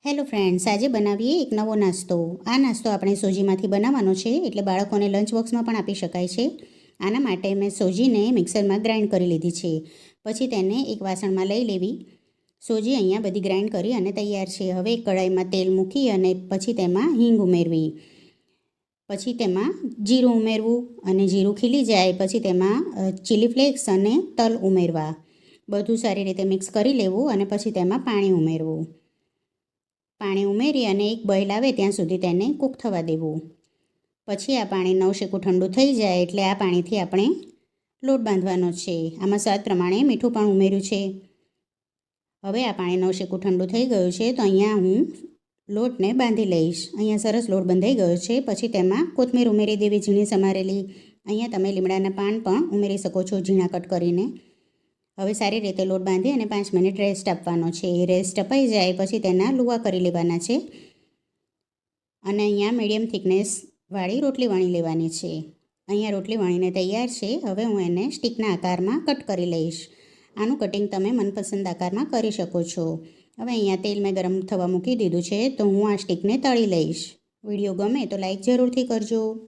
Hello friends, આજે બનાવીએ એક નવો નાસ્તો. આ નાસ્તો આપણે સોજીમાંથી બનાવવાનો છે, એટલે બાળકોને લંચ બોક્સમાં પણ આપી શકાય છે. આના માટે મેં સોજીને મિક્સરમાં ગ્રાઇન્ડ કરી લીધી છે. પછી તેને એક વાસણમાં લઈ લેવી. સોજી અહીંયા બધી ગ્રાઇન્ડ કરી અને તૈયાર છે. હવે એક કઢાઈમાં તેલ મૂકી અને પછી તેમાં હિંગ ઉમેરવી. પછી તેમાં જીરું ઉમેરવું અને જીરું ખીલી જાય પછી તેમાં ચીલી ફ્લેક્સ અને તલ ઉમેરવા. બધું સારી રીતે મિક્સ કરી લેવું અને પછી તેમાં પાણી ઉમેરવું. પાણી ઉમેરી અને એક બોઇલ આવે ત્યાં સુધી તેને કૂક થવા દેવું. પછી આ પાણી નવશેકું ઠંડુ થઈ જાય એટલે આ પાણીથી આપણે લોટ બાંધવાનો છે. આમાં સ્વાદ પ્રમાણે મીઠું પણ ઉમેર્યું છે. હવે આ પાણી નવશેકું ઠંડુ થઈ ગયું છે તો અહીંયા હું લોટને બાંધી લઈશ. અહીંયા સરસ લોટ બંધાઈ ગયો છે. પછી તેમાં કોથમીર ઉમેરી દેવી, ઝીણી સમારેલી. અહીંયા તમે લીમડાના પાન પણ ઉમેરી શકો છો ઝીણા કટ કરીને. હવે સારી રીતે લોટ બાંધી અને 5 મિનિટ રેસ્ટ આપવાનો છે. એ રેસ્ટ અપાઈ જાય પછી તેના લુવા કરી લેવાના છે અને અહીંયા મીડિયમ થિકનેસવાળી રોટલી વણી લેવાની છે. અહીંયા રોટલી વણીને તૈયાર છે. હવે હું એને સ્ટીકના આકારમાં કટ કરી લઈશ. આનું કટિંગ તમે મનપસંદ આકારમાં કરી શકો છો. હવે અહીંયા તેલ મેં ગરમ થવા મૂકી દીધું છે તો હું આ સ્ટીકને તળી લઈશ. વિડીયો ગમે તો લાઈક જરૂરથી કરજો.